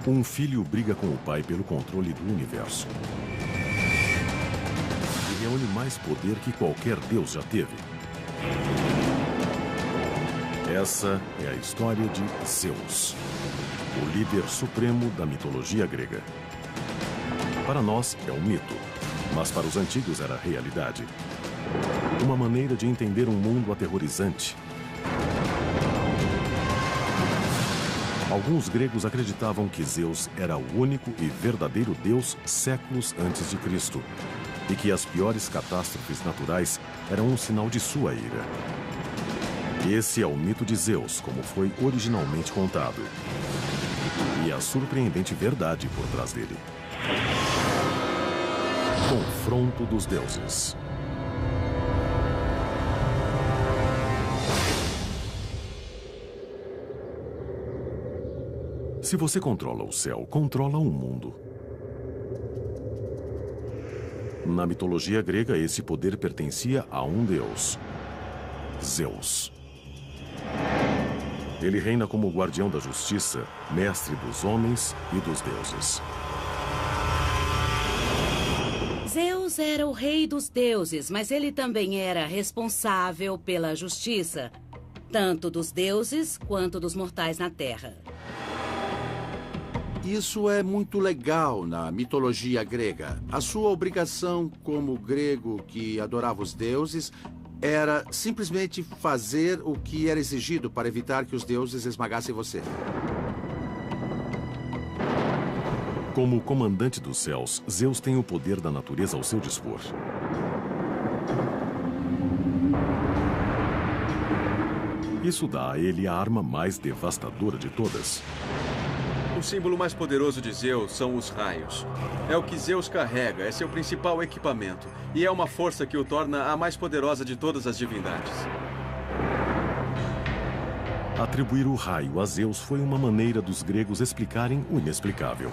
Um filho briga com o pai pelo controle do universo. E reúne mais poder que qualquer deus já teve. Essa é a história de Zeus, o líder supremo da mitologia grega. Para nós é um mito, mas para os antigos era realidade. Uma maneira de entender um mundo aterrorizante. Alguns gregos acreditavam que Zeus era o único e verdadeiro deus séculos antes de Cristo, e que as piores catástrofes naturais eram um sinal de sua ira. Esse é o mito de Zeus, como foi originalmente contado. E a surpreendente verdade por trás dele. Confronto dos deuses. Se você controla o céu, controla o mundo. Na mitologia grega, esse poder pertencia a um deus, Zeus. Ele reina como guardião da justiça, mestre dos homens e dos deuses. Zeus era o rei dos deuses, mas ele também era responsável pela justiça, tanto dos deuses quanto dos mortais na Terra. Isso é muito legal na mitologia grega. A sua obrigação como grego que adorava os deuses era simplesmente fazer o que era exigido para evitar que os deuses esmagassem você. Como comandante dos céus, Zeus tem o poder da natureza ao seu dispor. Isso dá a ele a arma mais devastadora de todas. O símbolo mais poderoso de Zeus são os raios. É o que Zeus carrega, é seu principal equipamento. E é uma força que o torna a mais poderosa de todas as divindades. Atribuir o raio a Zeus foi uma maneira dos gregos explicarem o inexplicável.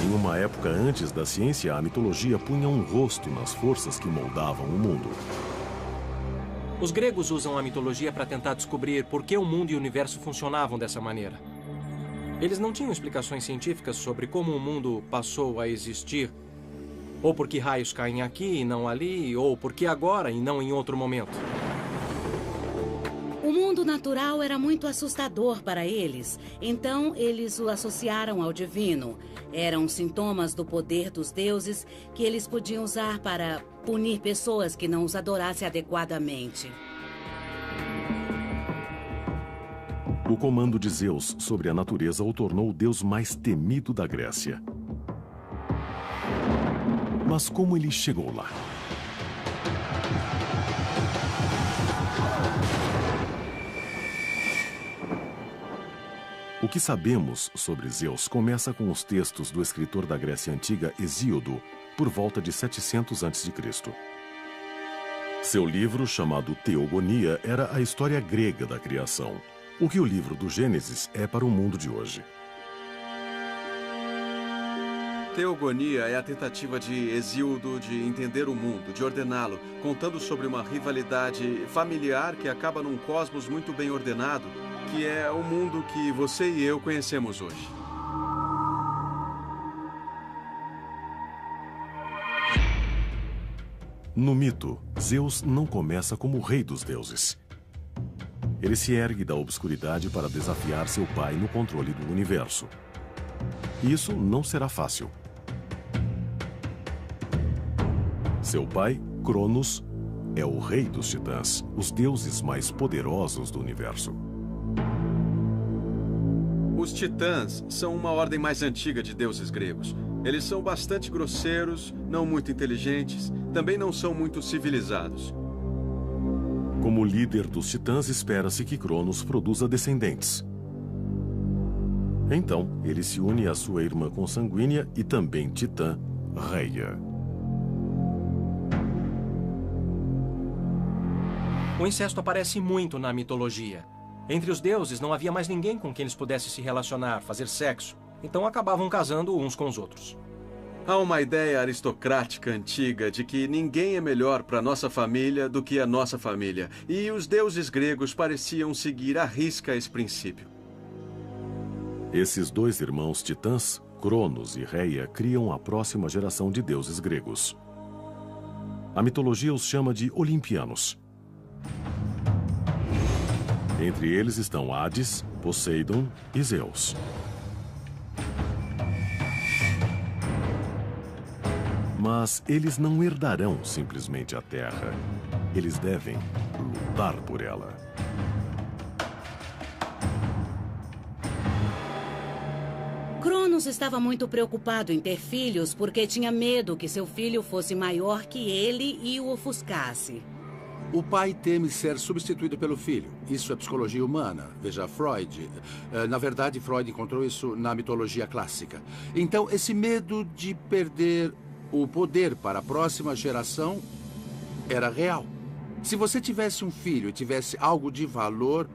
Em uma época antes da ciência, a mitologia punha um rosto nas forças que moldavam o mundo. Os gregos usam a mitologia para tentar descobrir por que o mundo e o universo funcionavam dessa maneira. Eles não tinham explicações científicas sobre como o mundo passou a existir, ou por que raios caem aqui e não ali, ou por que agora e não em outro momento. O mundo natural era muito assustador para eles, então eles o associaram ao divino. Eram sintomas do poder dos deuses que eles podiam usar para punir pessoas que não os adorassem adequadamente. O comando de Zeus sobre a natureza o tornou o deus mais temido da Grécia. Mas como ele chegou lá? O que sabemos sobre Zeus começa com os textos do escritor da Grécia Antiga, Hesíodo, por volta de 700 a.C. Seu livro, chamado Teogonia, era a história grega da criação. O que o livro do Gênesis é para o mundo de hoje. Teogonia é a tentativa de Hesíodo de entender o mundo, de ordená-lo, contando sobre uma rivalidade familiar que acaba num cosmos muito bem ordenado, que é o mundo que você e eu conhecemos hoje. No mito, Zeus não começa como o rei dos deuses. Ele se ergue da obscuridade para desafiar seu pai no controle do universo. Isso não será fácil. Seu pai, Cronos, é o rei dos titãs, os deuses mais poderosos do universo. Os titãs são uma ordem mais antiga de deuses gregos. Eles são bastante grosseiros, não muito inteligentes, também não são muito civilizados. Como líder dos titãs, espera-se que Cronos produza descendentes. Então, ele se une à sua irmã consanguínea e também titã, Reia. O incesto aparece muito na mitologia. Entre os deuses não havia mais ninguém com quem eles pudessem se relacionar, fazer sexo. Então acabavam casando uns com os outros. Há uma ideia aristocrática antiga de que ninguém é melhor para nossa família do que a nossa família. E os deuses gregos pareciam seguir à risca esse princípio. Esses dois irmãos titãs, Cronos e Reia, criam a próxima geração de deuses gregos. A mitologia os chama de olimpianos. Entre eles estão Hades, Poseidon e Zeus. Mas eles não herdarão simplesmente a Terra. Eles devem lutar por ela. Cronos estava muito preocupado em ter filhos porque tinha medo que seu filho fosse maior que ele e o ofuscasse. O pai teme ser substituído pelo filho. Isso é psicologia humana. Veja Freud. Na verdade, Freud encontrou isso na mitologia clássica. Então, esse medo de perder o poder para a próxima geração era real. Se você tivesse um filho e tivesse algo de valor,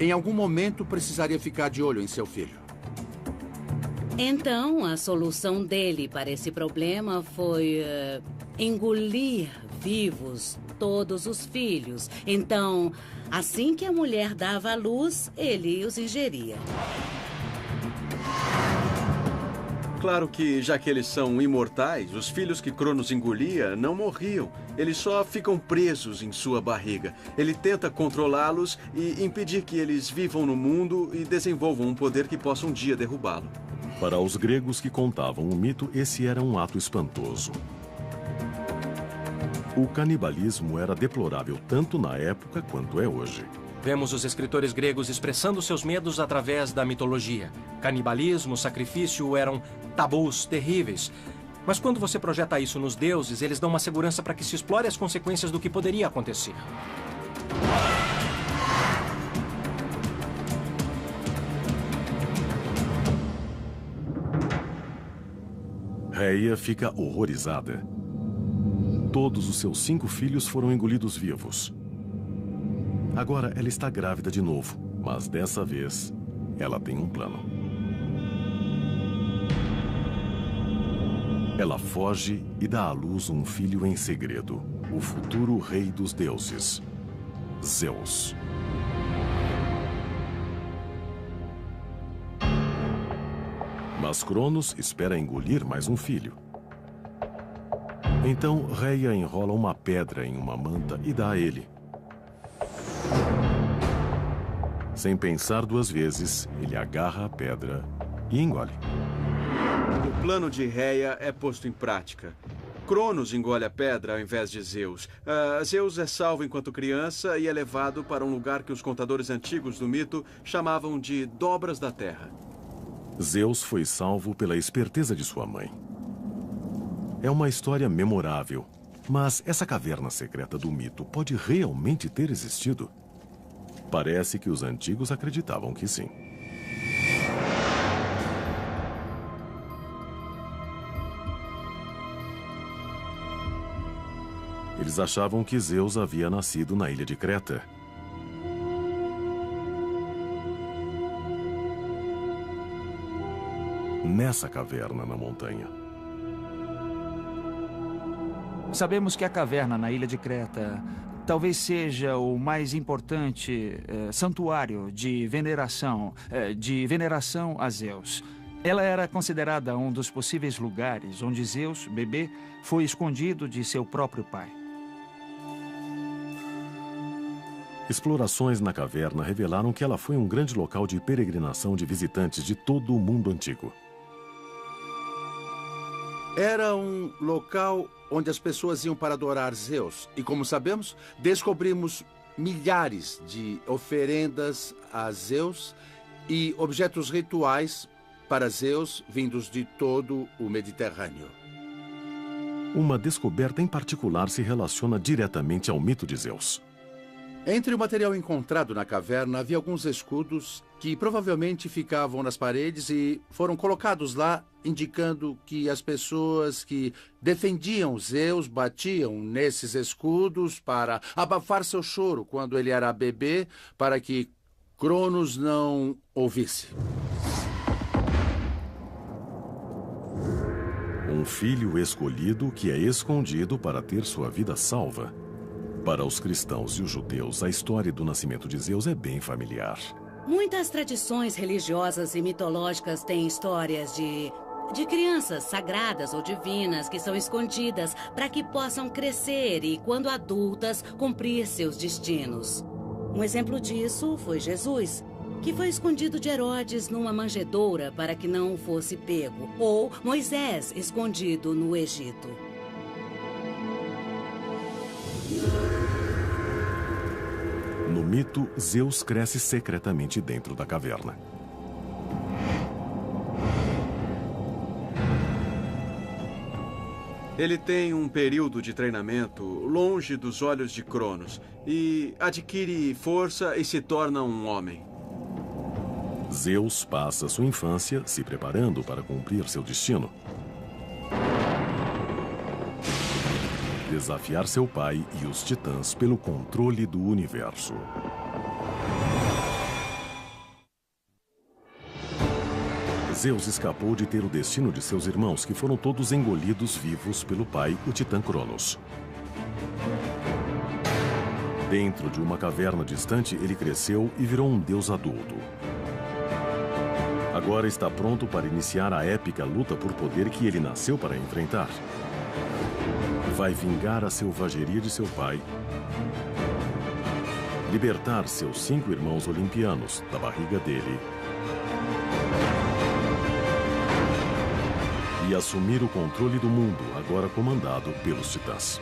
em algum momento precisaria ficar de olho em seu filho. Então, a solução dele para esse problema foi engolir vivos todos os filhos. Então, assim que a mulher dava à luz, ele os ingeria. Claro que, já que eles são imortais, os filhos que Cronos engolia não morriam. Eles só ficam presos em sua barriga. Ele tenta controlá-los e impedir que eles vivam no mundo e desenvolvam um poder que possa um dia derrubá-lo. Para os gregos que contavam o mito, esse era um ato espantoso. O canibalismo era deplorável tanto na época quanto é hoje. Vemos os escritores gregos expressando seus medos através da mitologia. Canibalismo, sacrifício eram tabus terríveis. Mas quando você projeta isso nos deuses, eles dão uma segurança para que se explore as consequências do que poderia acontecer. Reia fica horrorizada. Todos os seus 5 filhos foram engolidos vivos. Agora ela está grávida de novo, mas dessa vez ela tem um plano. Ela foge e dá à luz um filho em segredo, o futuro rei dos deuses, Zeus. Mas Cronos espera engolir mais um filho. Então, Reia enrola uma pedra em uma manta e dá a ele. Sem pensar 2 vezes, ele agarra a pedra e engole. O plano de Reia é posto em prática. Cronos engole a pedra ao invés de Zeus. Zeus é salvo enquanto criança e é levado para um lugar que os contadores antigos do mito chamavam de Dobras da Terra. Zeus foi salvo pela esperteza de sua mãe. É uma história memorável, mas essa caverna secreta do mito pode realmente ter existido? Parece que os antigos acreditavam que sim. Eles achavam que Zeus havia nascido na ilha de Creta. Nessa caverna na montanha. Sabemos que a caverna na ilha de Creta talvez seja o mais importante santuário de veneração a Zeus. Ela era considerada um dos possíveis lugares onde Zeus, bebê, foi escondido de seu próprio pai. Explorações na caverna revelaram que ela foi um grande local de peregrinação de visitantes de todo o mundo antigo. Era um local onde as pessoas iam para adorar Zeus. E como sabemos, descobrimos milhares de oferendas a Zeus e objetos rituais para Zeus vindos de todo o Mediterrâneo. Uma descoberta em particular se relaciona diretamente ao mito de Zeus. Entre o material encontrado na caverna havia alguns escudos que provavelmente ficavam nas paredes e foram colocados lá, indicando que as pessoas que defendiam Zeus batiam nesses escudos para abafar seu choro quando ele era bebê, para que Cronos não ouvisse. Um filho escolhido que é escondido para ter sua vida salva. Para os cristãos e os judeus, a história do nascimento de Zeus é bem familiar. Muitas tradições religiosas e mitológicas têm histórias de crianças sagradas ou divinas que são escondidas para que possam crescer e, quando adultas, cumprir seus destinos. Um exemplo disso foi Jesus, que foi escondido de Herodes numa manjedoura para que não fosse pego, ou Moisés escondido no Egito. No mito, Zeus cresce secretamente dentro da caverna. Ele tem um período de treinamento longe dos olhos de Cronos e adquire força e se torna um homem. Zeus passa sua infância se preparando para cumprir seu destino. Desafiar seu pai e os titãs pelo controle do universo. Zeus escapou de ter o destino de seus irmãos, que foram todos engolidos vivos pelo pai, o titã Cronos. Dentro de uma caverna distante, ele cresceu e virou um deus adulto. Agora está pronto para iniciar a épica luta por poder que ele nasceu para enfrentar. Vai vingar a selvageria de seu pai, libertar seus 5 irmãos olimpianos da barriga dele e assumir o controle do mundo, agora comandado pelos titãs.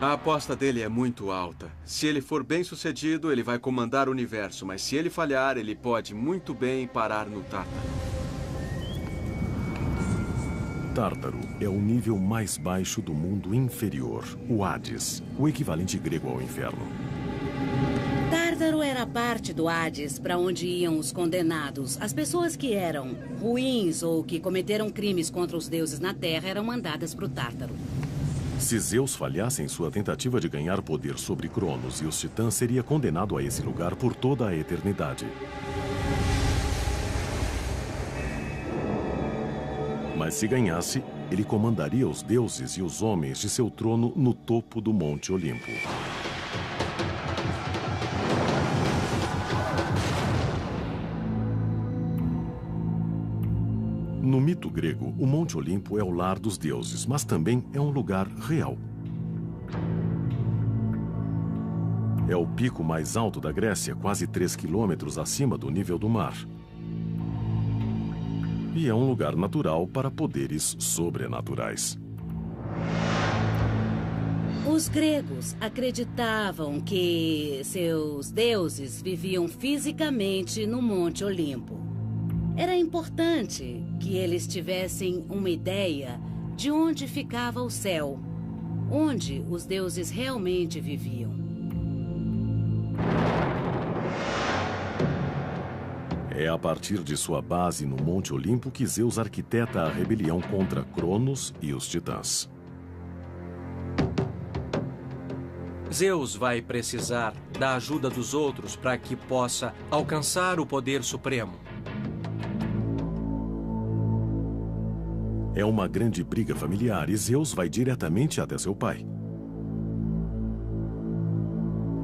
A aposta dele é muito alta. Se ele for bem-sucedido, ele vai comandar o universo, mas se ele falhar, ele pode muito bem parar no Tártaro. Tártaro é o nível mais baixo do mundo inferior, o Hades, o equivalente grego ao inferno. Tártaro era parte do Hades para onde iam os condenados. As pessoas que eram ruins ou que cometeram crimes contra os deuses na Terra eram mandadas para o Tártaro. Se Zeus falhasse em sua tentativa de ganhar poder sobre Cronos e os titãs, seria condenado a esse lugar por toda a eternidade. Mas se ganhasse, ele comandaria os deuses e os homens de seu trono no topo do Monte Olimpo. No mito grego, o Monte Olimpo é o lar dos deuses, mas também é um lugar real. É o pico mais alto da Grécia, quase 3 quilômetros acima do nível do mar. E é um lugar natural para poderes sobrenaturais. Os gregos acreditavam que seus deuses viviam fisicamente no Monte Olimpo. Era importante que eles tivessem uma ideia de onde ficava o céu, onde os deuses realmente viviam. É a partir de sua base no Monte Olimpo que Zeus arquiteta a rebelião contra Cronos e os titãs. Zeus vai precisar da ajuda dos outros para que possa alcançar o poder supremo. É uma grande briga familiar e Zeus vai diretamente até seu pai.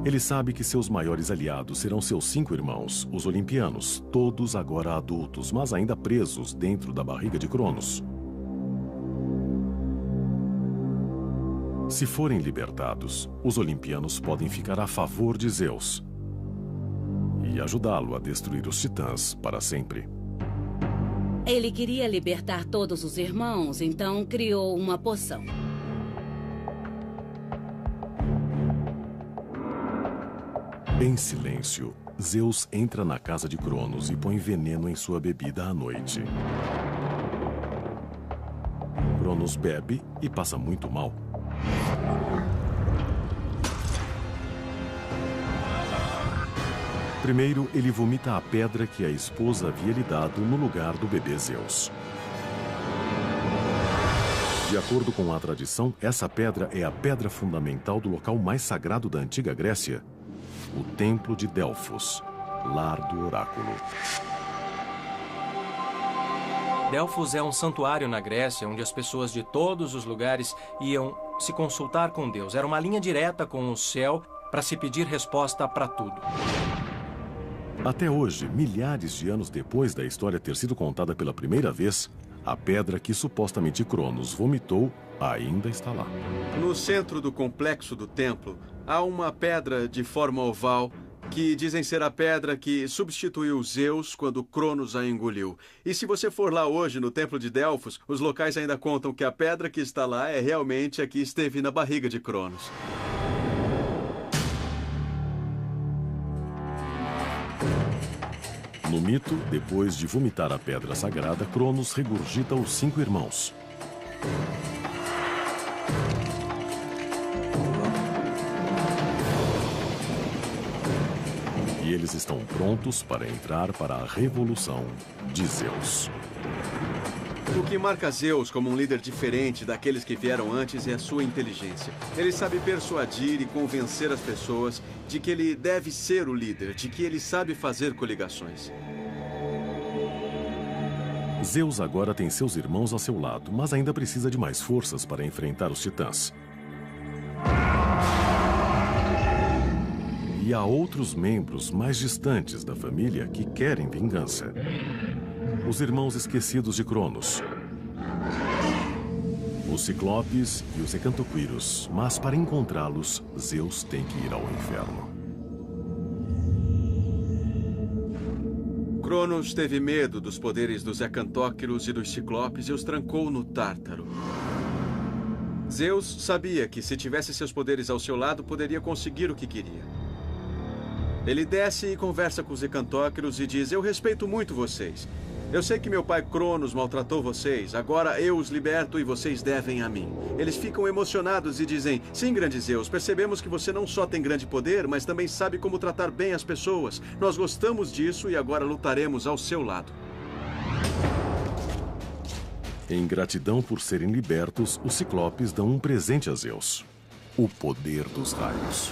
Ele sabe que seus maiores aliados serão seus 5 irmãos, os olimpianos, todos agora adultos, mas ainda presos dentro da barriga de Cronos. Se forem libertados, os olimpianos podem ficar a favor de Zeus e ajudá-lo a destruir os titãs para sempre. Ele queria libertar todos os irmãos, então criou uma poção. Em silêncio, Zeus entra na casa de Cronos e põe veneno em sua bebida à noite. Cronos bebe e passa muito mal. Primeiro, ele vomita a pedra que a esposa havia lhe dado no lugar do bebê Zeus. De acordo com a tradição, essa pedra é a pedra fundamental do local mais sagrado da antiga Grécia, o Templo de Delfos, lar do oráculo. Delfos é um santuário na Grécia, onde as pessoas de todos os lugares iam se consultar com Deus. Era uma linha direta com o céu para se pedir resposta para tudo. Até hoje, milhares de anos depois da história ter sido contada pela primeira vez, a pedra que supostamente Cronos vomitou ainda está lá. No centro do complexo do templo, há uma pedra de forma oval que dizem ser a pedra que substituiu Zeus quando Cronos a engoliu. E se você for lá hoje no templo de Delfos, os locais ainda contam que a pedra que está lá é realmente a que esteve na barriga de Cronos. No mito, depois de vomitar a pedra sagrada, Cronos regurgita os 5 irmãos. E eles estão prontos para entrar para a revolução de Zeus. O que marca Zeus como um líder diferente daqueles que vieram antes é a sua inteligência. Ele sabe persuadir e convencer as pessoas de que ele deve ser o líder, de que ele sabe fazer coligações. Zeus agora tem seus irmãos a seu lado, mas ainda precisa de mais forças para enfrentar os titãs. E há outros membros mais distantes da família que querem vingança. Os irmãos esquecidos de Cronos. Os Ciclopes e os Hecantoquíros. Mas para encontrá-los, Zeus tem que ir ao inferno. Cronos teve medo dos poderes dos Hecantóquiros e dos Ciclopes e os trancou no Tártaro. Zeus sabia que, se tivesse seus poderes ao seu lado, poderia conseguir o que queria. Ele desce e conversa com os Hecantóquiros e diz: eu respeito muito vocês. Eu sei que meu pai Cronos maltratou vocês. Agora eu os liberto e vocês devem a mim. Eles ficam emocionados e dizem: sim, grande Zeus, percebemos que você não só tem grande poder, mas também sabe como tratar bem as pessoas. Nós gostamos disso e agora lutaremos ao seu lado. Em gratidão por serem libertos, os Ciclopes dão um presente a Zeus: o poder dos raios.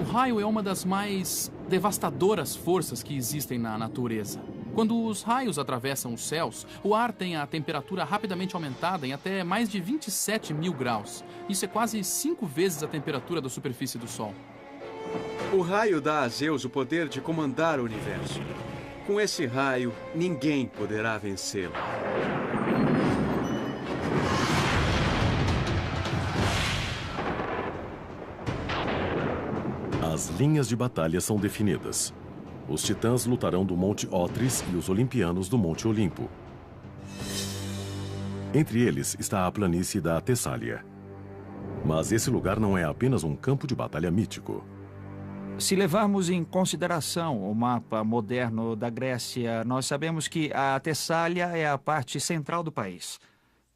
O raio é uma das mais devastadoras forças que existem na natureza. Quando os raios atravessam os céus, o ar tem a temperatura rapidamente aumentada em até mais de 27 mil graus. Isso é quase 5 vezes a temperatura da superfície do Sol. O raio dá a Zeus o poder de comandar o universo. Com esse raio, ninguém poderá vencê-lo. As linhas de batalha são definidas. Os titãs lutarão do Monte Otris e os olimpianos do Monte Olimpo. Entre eles está a planície da Tessália. Mas esse lugar não é apenas um campo de batalha mítico. Se levarmos em consideração o mapa moderno da Grécia, nós sabemos que a Tessália é a parte central do país.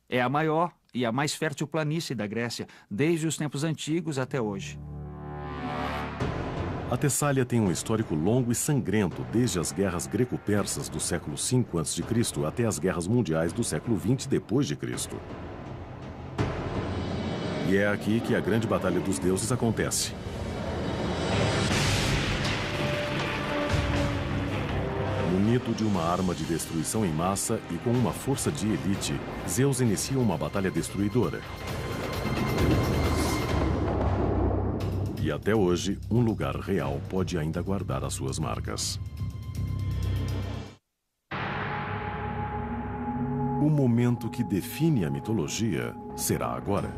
É a maior e a mais fértil planície da Grécia, desde os tempos antigos até hoje. A Tessália tem um histórico longo e sangrento, desde as guerras greco-persas do século V a.C. até as guerras mundiais do século XX d.C. E é aqui que a grande batalha dos deuses acontece. No mito de uma arma de destruição em massa e com uma força de elite, Zeus inicia uma batalha destruidora. E até hoje, um lugar real pode ainda guardar as suas marcas. O momento que define a mitologia será agora.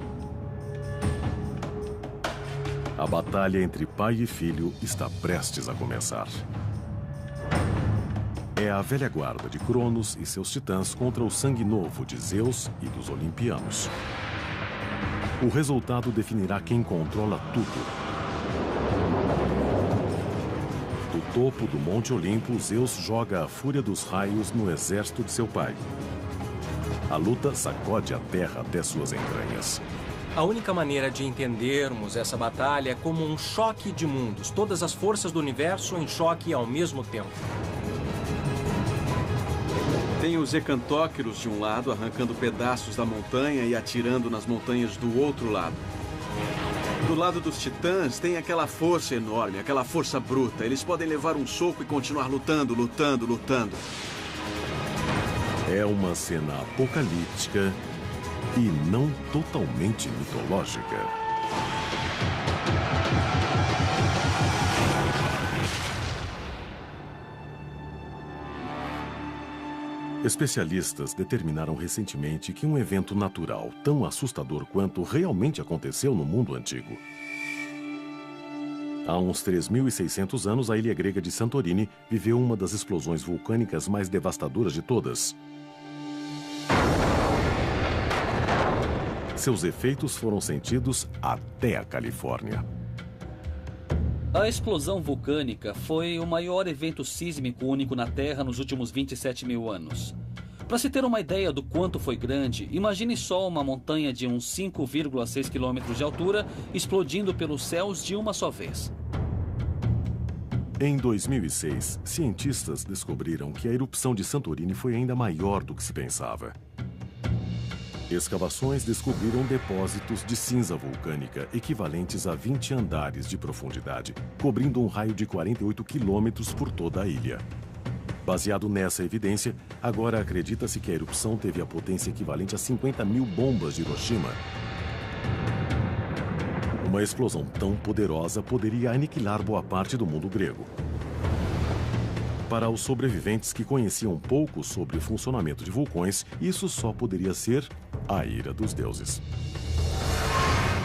A batalha entre pai e filho está prestes a começar. É a velha guarda de Cronos e seus titãs contra o sangue novo de Zeus e dos olimpianos. O resultado definirá quem controla tudo. Do topo do Monte Olimpo, Zeus joga a fúria dos raios no exército de seu pai. A luta sacode a terra até suas entranhas. A única maneira de entendermos essa batalha é como um choque de mundos. Todas as forças do universo em choque ao mesmo tempo. Tem os Hecantóquiros de um lado, arrancando pedaços da montanha e atirando nas montanhas do outro lado. Do lado dos titãs tem aquela força enorme, aquela força bruta. Eles podem levar um soco e continuar lutando, lutando, lutando. É uma cena apocalíptica e não totalmente mitológica. Especialistas determinaram recentemente que um evento natural tão assustador quanto realmente aconteceu no mundo antigo. Há uns 3.600 anos, a ilha grega de Santorini viveu uma das explosões vulcânicas mais devastadoras de todas. Seus efeitos foram sentidos até a Califórnia. A explosão vulcânica foi o maior evento sísmico único na Terra nos últimos 27 mil anos. Para se ter uma ideia do quanto foi grande, imagine só uma montanha de uns 5,6 quilômetros de altura explodindo pelos céus de uma só vez. Em 2006, cientistas descobriram que a erupção de Santorini foi ainda maior do que se pensava. Escavações descobriram depósitos de cinza vulcânica equivalentes a 20 andares de profundidade, cobrindo um raio de 48 quilômetros por toda a ilha. Baseado nessa evidência, agora acredita-se que a erupção teve a potência equivalente a 50 mil bombas de Hiroshima. Uma explosão tão poderosa poderia aniquilar boa parte do mundo grego. Para os sobreviventes que conheciam pouco sobre o funcionamento de vulcões, isso só poderia ser a ira dos deuses.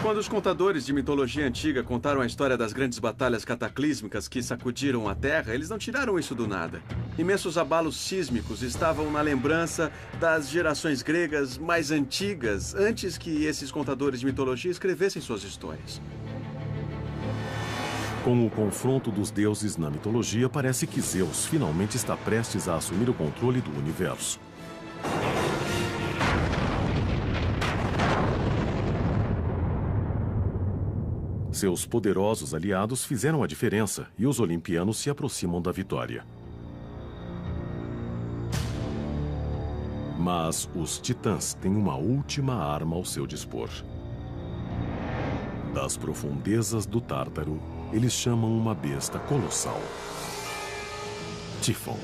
Quando os contadores de mitologia antiga contaram a história das grandes batalhas cataclísmicas que sacudiram a Terra, eles não tiraram isso do nada. Imensos abalos sísmicos estavam na lembrança das gerações gregas mais antigas, antes que esses contadores de mitologia escrevessem suas histórias. Com o confronto dos deuses na mitologia, parece que Zeus finalmente está prestes a assumir o controle do universo. Seus poderosos aliados fizeram a diferença e os olimpianos se aproximam da vitória. Mas os titãs têm uma última arma ao seu dispor. Das profundezas do Tártaro, eles chamam uma besta colossal: Tífon.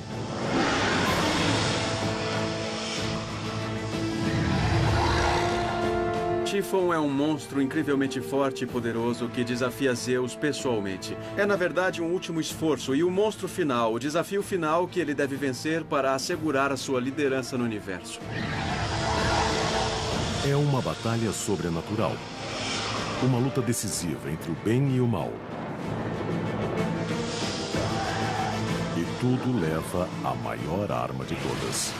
Tífon é um monstro incrivelmente forte e poderoso que desafia Zeus pessoalmente. É, na verdade, um último esforço e o monstro final, o desafio final que ele deve vencer para assegurar a sua liderança no universo. É uma batalha sobrenatural. Uma luta decisiva entre o bem e o mal. E tudo leva à maior arma de todas.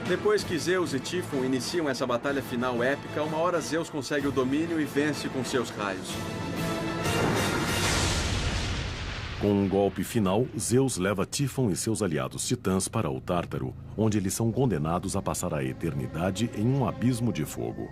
Depois que Zeus e Tífon iniciam essa batalha final épica, uma hora Zeus consegue o domínio e vence com seus raios. Com um golpe final, Zeus leva Tífon e seus aliados titãs para o Tártaro, onde eles são condenados a passar a eternidade em um abismo de fogo.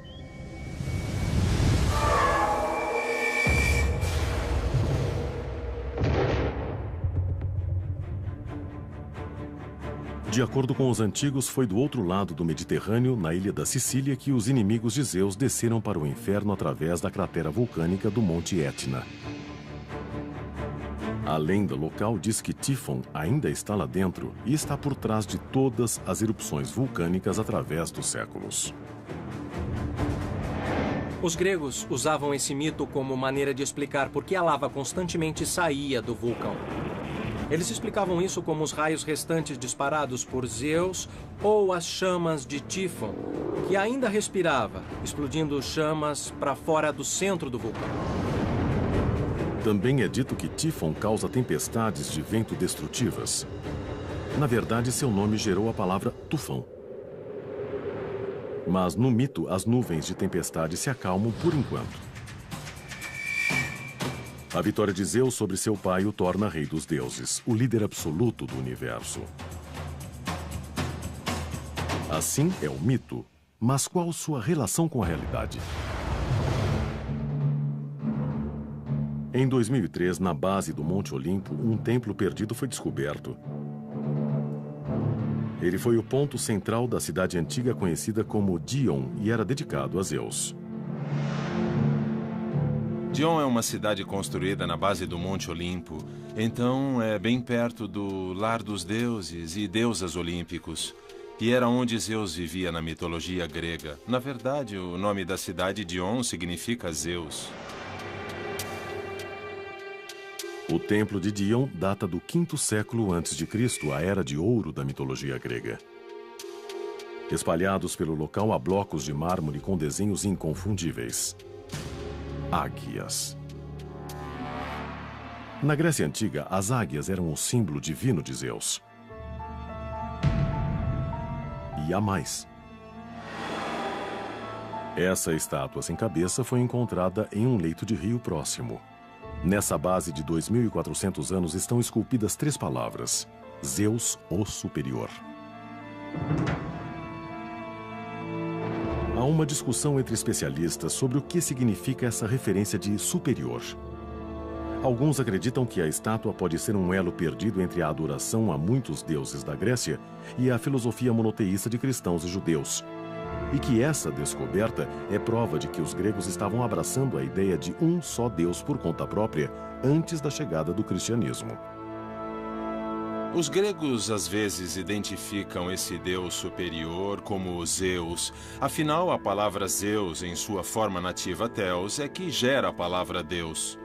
De acordo com os antigos, foi do outro lado do Mediterrâneo, na ilha da Sicília, que os inimigos de Zeus desceram para o inferno através da cratera vulcânica do Monte Etna. A lenda local diz que Tífon ainda está lá dentro e está por trás de todas as erupções vulcânicas através dos séculos. Os gregos usavam esse mito como maneira de explicar por que a lava constantemente saía do vulcão. Eles explicavam isso como os raios restantes disparados por Zeus ou as chamas de Tífon, que ainda respirava, explodindo chamas para fora do centro do vulcão. Também é dito que Tífon causa tempestades de vento destrutivas. Na verdade, seu nome gerou a palavra tufão. Mas no mito, as nuvens de tempestade se acalmam por enquanto. A vitória de Zeus sobre seu pai o torna rei dos deuses, o líder absoluto do universo. Assim é o mito, mas qual sua relação com a realidade? Em 2003, na base do Monte Olimpo, um templo perdido foi descoberto. Ele foi o ponto central da cidade antiga conhecida como Dion e era dedicado a Zeus. Dion é uma cidade construída na base do Monte Olimpo, então é bem perto do lar dos deuses e deusas olímpicos. E era onde Zeus vivia na mitologia grega. Na verdade, o nome da cidade Dion significa Zeus. O templo de Dion data do 5º século a.C., a era de ouro da mitologia grega. Espalhados pelo local há blocos de mármore com desenhos inconfundíveis. Águias. Na Grécia Antiga, as águias eram o símbolo divino de Zeus. E há mais. Essa estátua sem cabeça foi encontrada em um leito de rio próximo. Nessa base de 2.400 anos estão esculpidas 3 palavras: Zeus, o Superior. Há uma discussão entre especialistas sobre o que significa essa referência de superior. Alguns acreditam que a estátua pode ser um elo perdido entre a adoração a muitos deuses da Grécia e a filosofia monoteísta de cristãos e judeus. E que essa descoberta é prova de que os gregos estavam abraçando a ideia de um só Deus por conta própria antes da chegada do cristianismo. Os gregos às vezes identificam esse deus superior como Zeus. Afinal, a palavra Zeus, em sua forma nativa Theos, é que gera a palavra Deus.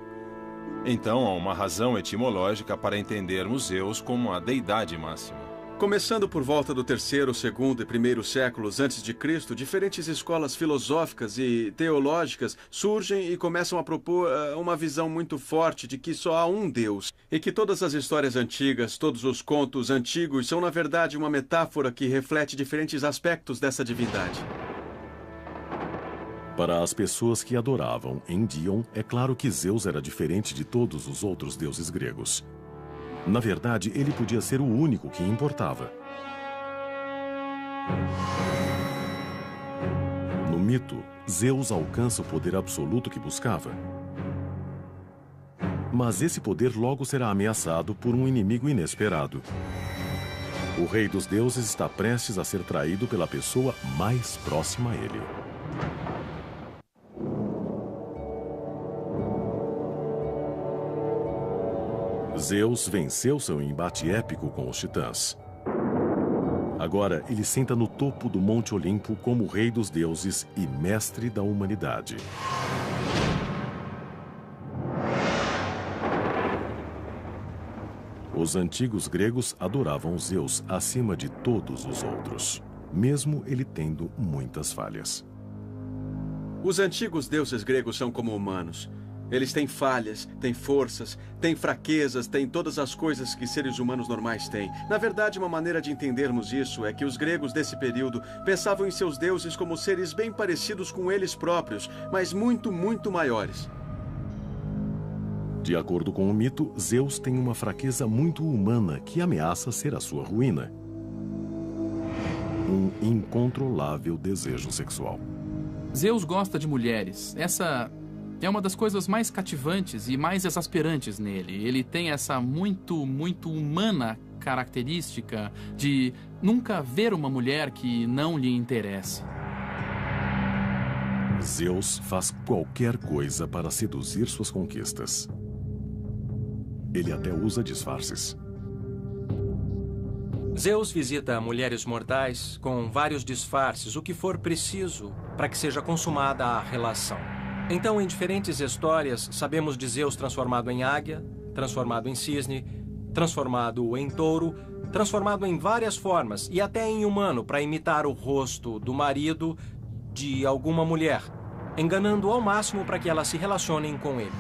Então, há uma razão etimológica para entendermos Zeus como a deidade máxima. Começando por volta do 3º, 2º e 1º séculos antes de Cristo, diferentes escolas filosóficas e teológicas surgem e começam a propor uma visão muito forte de que só há um Deus e que todas as histórias antigas, todos os contos antigos são na verdade uma metáfora que reflete diferentes aspectos dessa divindade. Para as pessoas que adoravam em Dion, é claro que Zeus era diferente de todos os outros deuses gregos. Na verdade, ele podia ser o único que importava. No mito, Zeus alcança o poder absoluto que buscava. Mas esse poder logo será ameaçado por um inimigo inesperado. O rei dos deuses está prestes a ser traído pela pessoa mais próxima a ele. Zeus venceu seu embate épico com os titãs. Agora, ele senta no topo do Monte Olimpo como rei dos deuses e mestre da humanidade. Os antigos gregos adoravam Zeus acima de todos os outros, mesmo ele tendo muitas falhas. Os antigos deuses gregos são como humanos. Eles têm falhas, têm forças, têm fraquezas, têm todas as coisas que seres humanos normais têm. Na verdade, uma maneira de entendermos isso é que os gregos desse período pensavam em seus deuses como seres bem parecidos com eles próprios, mas muito, muito maiores. De acordo com o mito, Zeus tem uma fraqueza muito humana que ameaça ser a sua ruína. Um incontrolável desejo sexual. Zeus gosta de mulheres. Essa é uma das coisas mais cativantes e mais exasperantes nele. Ele tem essa muito humana característica de nunca ver uma mulher que não lhe interesse. Zeus faz qualquer coisa para seduzir suas conquistas. Ele até usa disfarces. Zeus visita mulheres mortais com vários disfarces, o que for preciso para que seja consumada a relação. Então, em diferentes histórias, sabemos de Zeus transformado em águia, transformado em cisne, transformado em touro, transformado em várias formas e até em humano para imitar o rosto do marido de alguma mulher, enganando ao máximo para que elas se relacionem com ele.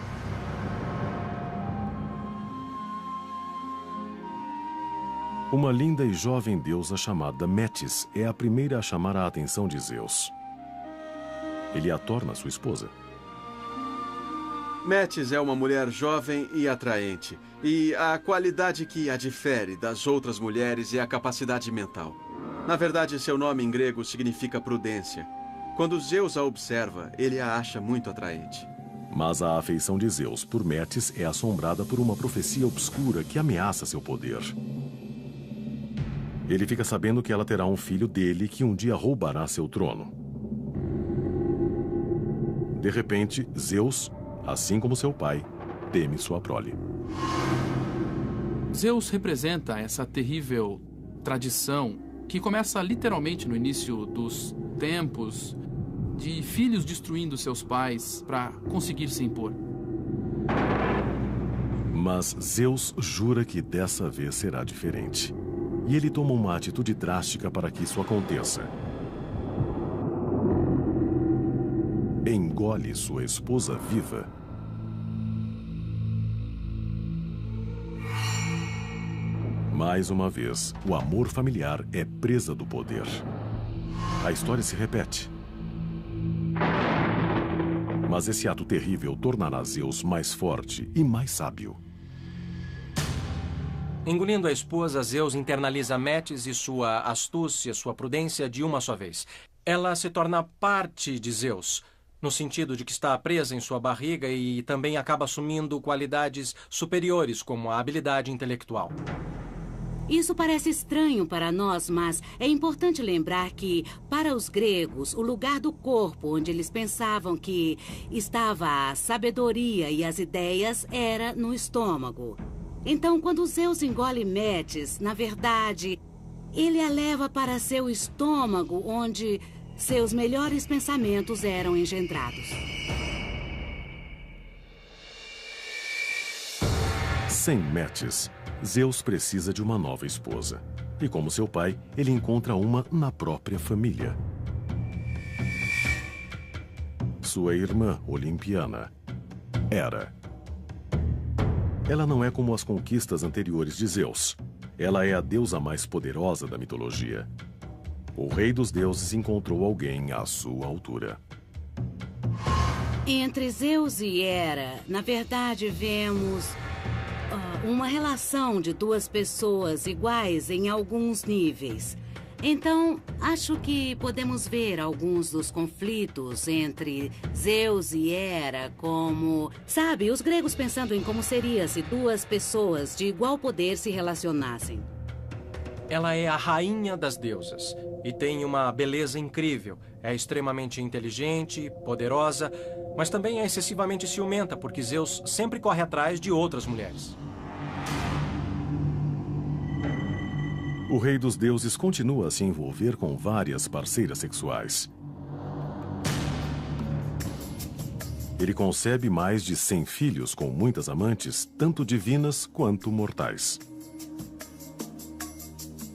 Uma linda e jovem deusa chamada Metis é a primeira a chamar a atenção de Zeus. Ele a torna sua esposa. Metis é uma mulher jovem e atraente, e a qualidade que a difere das outras mulheres é a capacidade mental. Na verdade, seu nome em grego significa prudência. Quando Zeus a observa, ele a acha muito atraente. Mas a afeição de Zeus por Metis é assombrada por uma profecia obscura que ameaça seu poder. Ele fica sabendo que ela terá um filho dele que um dia roubará seu trono. De repente, Zeus assim como seu pai teme sua prole. Zeus representa essa terrível tradição que começa literalmente no início dos tempos, de filhos destruindo seus pais para conseguir se impor. Mas Zeus jura que dessa vez será diferente. E ele toma uma atitude drástica para que isso aconteça. Engole sua esposa viva. Mais uma vez, o amor familiar é presa do poder. A história se repete. Mas esse ato terrível tornará Zeus mais forte e mais sábio. Engolindo a esposa, Zeus internaliza Metis e sua astúcia, sua prudência de uma só vez. Ela se torna parte de Zeus, no sentido de que está presa em sua barriga e também acaba assumindo qualidades superiores, como a habilidade intelectual. Isso parece estranho para nós, mas é importante lembrar que, para os gregos, o lugar do corpo onde eles pensavam que estava a sabedoria e as ideias era no estômago. Então, quando Zeus engole Metis, na verdade, ele a leva para seu estômago, onde seus melhores pensamentos eram engendrados. Sem Metis, Zeus precisa de uma nova esposa. E como seu pai, ele encontra uma na própria família. Sua irmã Olimpiana, Hera. Ela não é como as conquistas anteriores de Zeus. Ela é a deusa mais poderosa da mitologia. O rei dos deuses encontrou alguém à sua altura. Entre Zeus e Hera, na verdade, vemos uma relação de duas pessoas iguais em alguns níveis. Então, acho que podemos ver alguns dos conflitos entre Zeus e Hera como... Sabe, os gregos pensando em como seria se duas pessoas de igual poder se relacionassem. Ela é a rainha das deusas e tem uma beleza incrível. É extremamente inteligente, poderosa, mas também é excessivamente ciumenta, porque Zeus sempre corre atrás de outras mulheres. O rei dos deuses continua a se envolver com várias parceiras sexuais. Ele concebe mais de 100 filhos com muitas amantes, tanto divinas quanto mortais.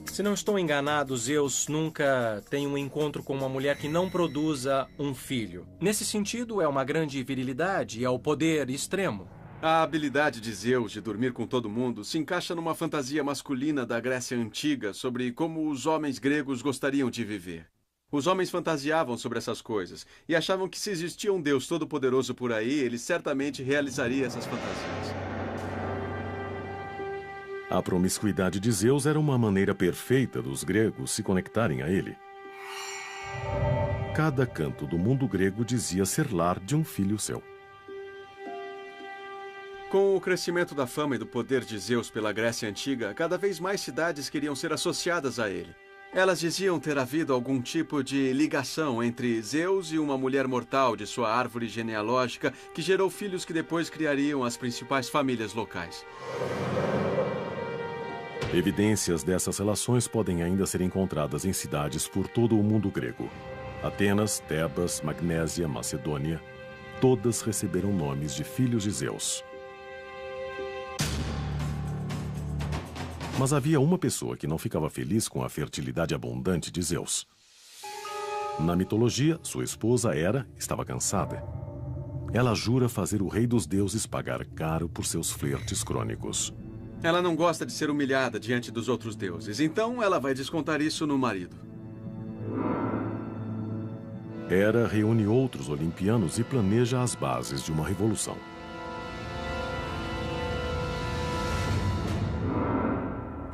Se não estou enganado, Zeus nunca tem um encontro com uma mulher que não produza um filho. Nesse sentido, é uma grande virilidade e é o poder extremo. A habilidade de Zeus de dormir com todo mundo se encaixa numa fantasia masculina da Grécia Antiga sobre como os homens gregos gostariam de viver. Os homens fantasiavam sobre essas coisas e achavam que se existia um Deus todo-poderoso por aí, ele certamente realizaria essas fantasias. A promiscuidade de Zeus era uma maneira perfeita dos gregos se conectarem a ele. Cada canto do mundo grego dizia ser lar de um filho seu. Com o crescimento da fama e do poder de Zeus pela Grécia Antiga, cada vez mais cidades queriam ser associadas a ele. Elas diziam ter havido algum tipo de ligação entre Zeus e uma mulher mortal de sua árvore genealógica que gerou filhos que depois criariam as principais famílias locais. Evidências dessas relações podem ainda ser encontradas em cidades por todo o mundo grego. Atenas, Tebas, Magnésia, Macedônia, todas receberam nomes de filhos de Zeus. Mas havia uma pessoa que não ficava feliz com a fertilidade abundante de Zeus. Na mitologia, sua esposa Hera estava cansada. Ela jura fazer o rei dos deuses pagar caro por seus flertes crônicos. Ela não gosta de ser humilhada diante dos outros deuses, então ela vai descontar isso no marido. Hera reúne outros olimpianos e planeja as bases de uma revolução.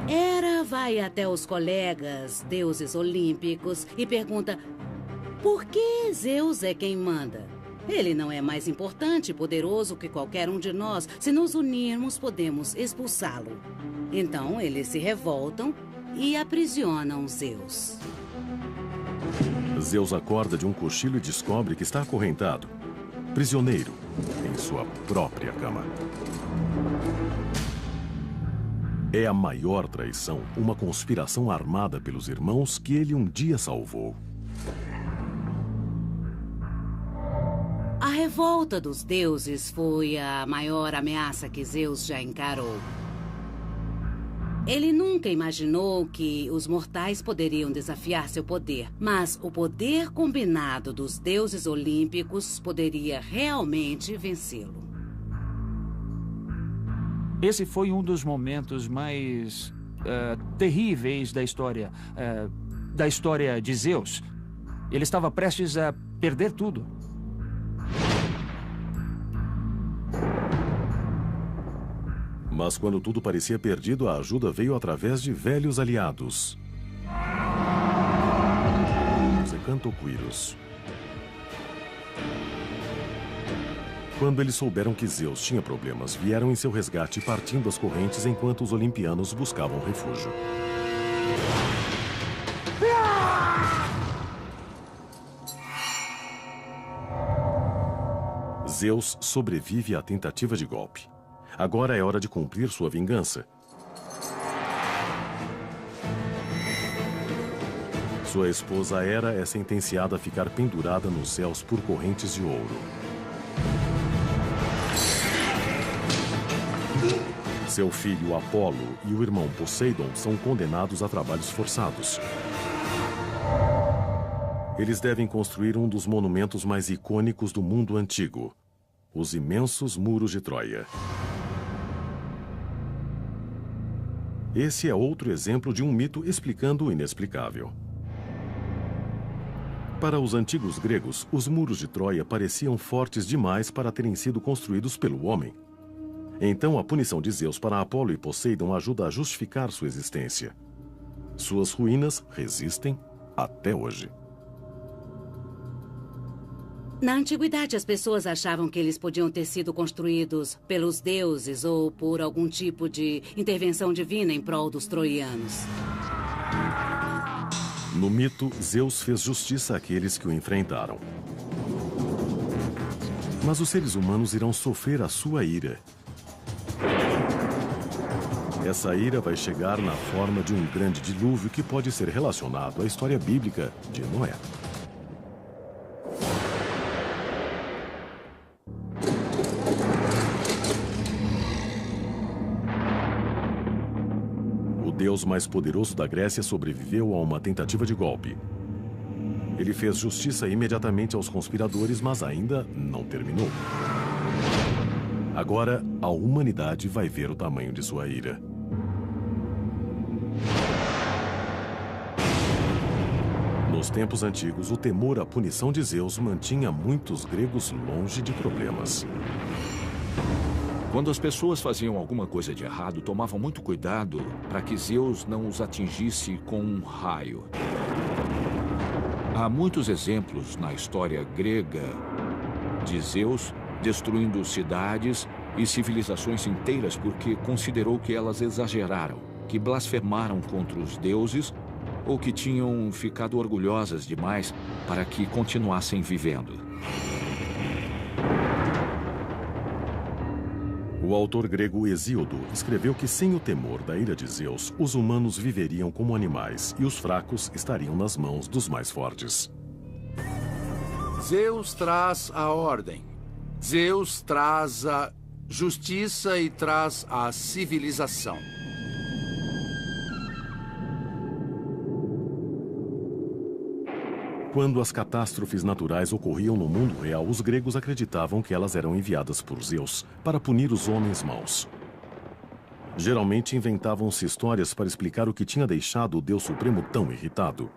Hera vai até os colegas deuses olímpicos e pergunta por que Zeus é quem manda. Ele não é mais importante e poderoso que qualquer um de nós. Se nos unirmos, podemos expulsá-lo. Então, eles se revoltam e aprisionam Zeus. Zeus acorda de um cochilo e descobre que está acorrentado. Prisioneiro, em sua própria cama. É a maior traição, uma conspiração armada pelos irmãos que ele um dia salvou. A revolta dos deuses foi a maior ameaça que Zeus já encarou. Ele nunca imaginou que os mortais poderiam desafiar seu poder, mas o poder combinado dos deuses olímpicos poderia realmente vencê-lo. Esse foi um dos momentos mais terríveis da história de Zeus. Ele estava prestes a perder tudo. Mas quando tudo parecia perdido, a ajuda veio através de velhos aliados. Os Ecantoquírios. Quando eles souberam que Zeus tinha problemas, vieram em seu resgate partindo as correntes enquanto os olimpianos buscavam refúgio. Zeus sobrevive à tentativa de golpe. Agora é hora de cumprir sua vingança. Sua esposa Hera é sentenciada a ficar pendurada nos céus por correntes de ouro. Seu filho Apolo e o irmão Poseidon são condenados a trabalhos forçados. Eles devem construir um dos monumentos mais icônicos do mundo antigo, os imensos muros de Troia. Esse é outro exemplo de um mito explicando o inexplicável. Para os antigos gregos, os muros de Troia pareciam fortes demais para terem sido construídos pelo homem. Então, a punição de Zeus para Apolo e Poseidon ajuda a justificar sua existência. Suas ruínas resistem até hoje. Na antiguidade, as pessoas achavam que eles podiam ter sido construídos pelos deuses ou por algum tipo de intervenção divina em prol dos troianos. No mito, Zeus fez justiça àqueles que o enfrentaram. Mas os seres humanos irão sofrer a sua ira. Essa ira vai chegar na forma de um grande dilúvio que pode ser relacionado à história bíblica de Noé. O deus mais poderoso da Grécia sobreviveu a uma tentativa de golpe. Ele fez justiça imediatamente aos conspiradores, mas ainda não terminou. Agora, a humanidade vai ver o tamanho de sua ira. Nos tempos antigos, o temor à punição de Zeus mantinha muitos gregos longe de problemas. Quando as pessoas faziam alguma coisa de errado, tomavam muito cuidado para que Zeus não os atingisse com um raio. Há muitos exemplos na história grega de Zeus destruindo cidades e civilizações inteiras porque considerou que elas exageraram, que blasfemaram contra os deuses ou que tinham ficado orgulhosas demais para que continuassem vivendo. O autor grego Hesíodo escreveu que sem o temor da ira de Zeus, os humanos viveriam como animais e os fracos estariam nas mãos dos mais fortes. Zeus traz a ordem. Zeus traz a justiça e traz a civilização. Quando as catástrofes naturais ocorriam no mundo real, os gregos acreditavam que elas eram enviadas por Zeus para punir os homens maus. Geralmente inventavam-se histórias para explicar o que tinha deixado o Deus Supremo tão irritado.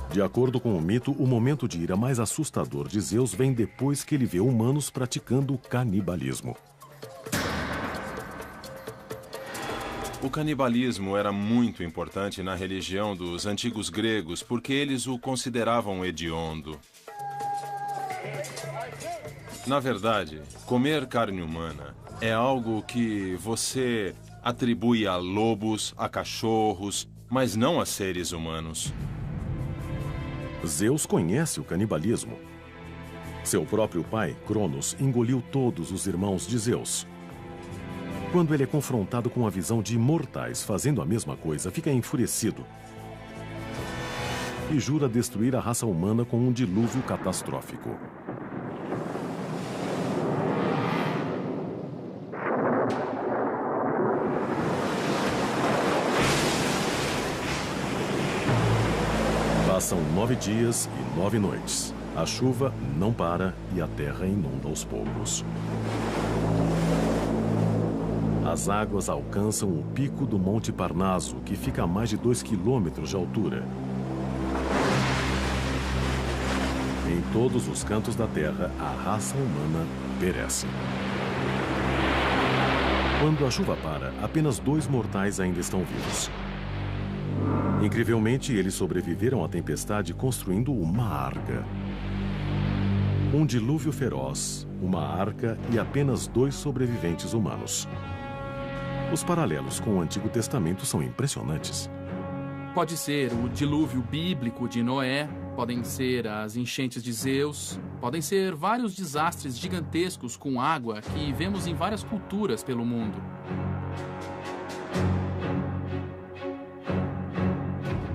De acordo com o mito, o momento de ira mais assustador de Zeus vem depois que ele vê humanos praticando canibalismo. O canibalismo era muito importante na religião dos antigos gregos porque eles o consideravam hediondo. Na verdade, comer carne humana é algo que você atribui a lobos, a cachorros, mas não a seres humanos. Zeus conhece o canibalismo. Seu próprio pai, Cronos, engoliu todos os irmãos de Zeus. Quando ele é confrontado com a visão de imortais fazendo a mesma coisa, fica enfurecido e jura destruir a raça humana com um dilúvio catastrófico. Passam 9 dias e 9 noites. A chuva não para e a terra inunda aos poucos. As águas alcançam o pico do Monte Parnaso, que fica a mais de 2 quilômetros de altura. Em todos os cantos da Terra, a raça humana perece. Quando a chuva para, apenas 2 mortais ainda estão vivos. Incrivelmente, eles sobreviveram à tempestade construindo uma arca. Um dilúvio feroz, uma arca e apenas 2 sobreviventes humanos. Os paralelos com o Antigo Testamento são impressionantes. Pode ser o dilúvio bíblico de Noé, podem ser as enchentes de Zeus, podem ser vários desastres gigantescos com água que vemos em várias culturas pelo mundo.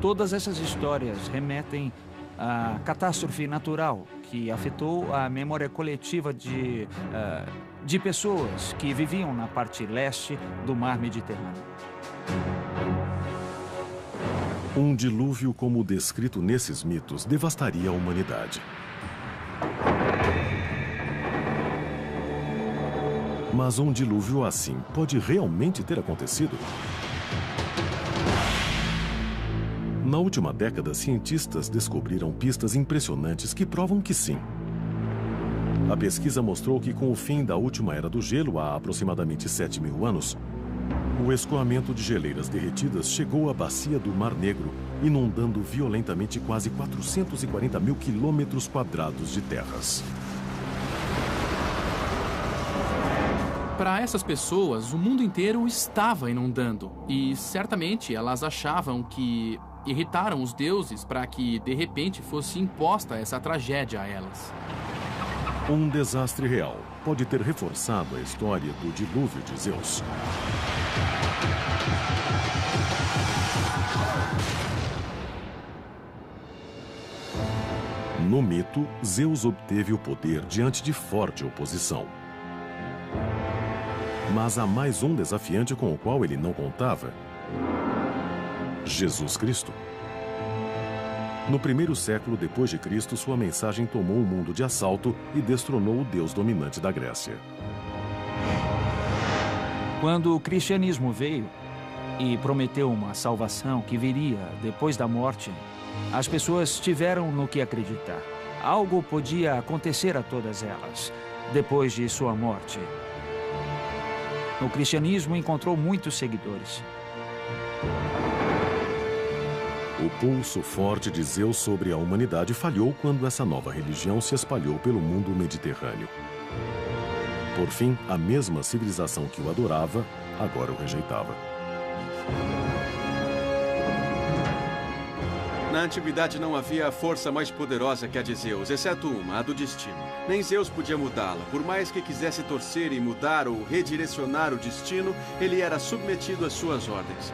Todas essas histórias remetem à catástrofe natural que afetou a memória coletiva de pessoas que viviam na parte leste do mar Mediterrâneo. Um dilúvio como o descrito nesses mitos devastaria a humanidade. Mas um dilúvio assim pode realmente ter acontecido? Na última década, cientistas descobriram pistas impressionantes que provam que sim. A pesquisa mostrou que com o fim da última era do gelo, há aproximadamente 7.000 anos, o escoamento de geleiras derretidas chegou à bacia do Mar Negro, inundando violentamente quase 440 mil quilômetros quadrados de terras. Para essas pessoas, o mundo inteiro estava inundando. E certamente elas achavam que irritaram os deuses para que, de repente, fosse imposta essa tragédia a elas. Um desastre real pode ter reforçado a história do dilúvio de Zeus. No mito, Zeus obteve o poder diante de forte oposição. Mas há mais um desafiante com o qual ele não contava: Jesus Cristo. No 1º século depois de Cristo, sua mensagem tomou o mundo de assalto e destronou o deus dominante da Grécia. Quando o cristianismo veio e prometeu uma salvação que viria depois da morte, as pessoas tiveram no que acreditar. Algo podia acontecer a todas elas depois de sua morte. O cristianismo encontrou muitos seguidores. O pulso forte de Zeus sobre a humanidade falhou quando essa nova religião se espalhou pelo mundo mediterrâneo. Por fim, a mesma civilização que o adorava, agora o rejeitava. Na antiguidade não havia força mais poderosa que a de Zeus, exceto uma, a do destino. Nem Zeus podia mudá-la. Por mais que quisesse torcer e mudar ou redirecionar o destino, ele era submetido às suas ordens.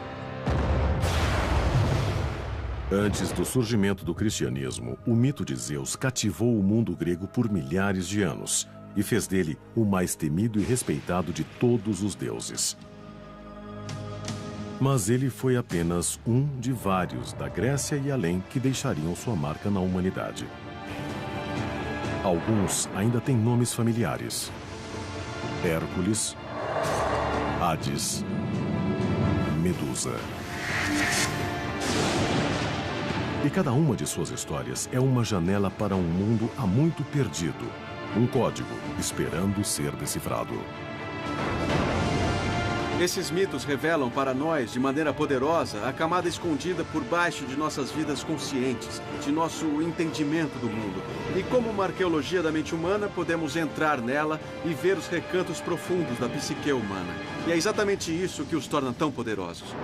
Antes do surgimento do cristianismo, o mito de Zeus cativou o mundo grego por milhares de anos e fez dele o mais temido e respeitado de todos os deuses. Mas ele foi apenas um de vários da Grécia e além que deixariam sua marca na humanidade. Alguns ainda têm nomes familiares: Hércules, Hades, Medusa. E cada uma de suas histórias é uma janela para um mundo há muito perdido. Um código esperando ser decifrado. Esses mitos revelam para nós, de maneira poderosa, a camada escondida por baixo de nossas vidas conscientes, de nosso entendimento do mundo. E como uma arqueologia da mente humana, podemos entrar nela e ver os recantos profundos da psique humana. E é exatamente isso que os torna tão poderosos.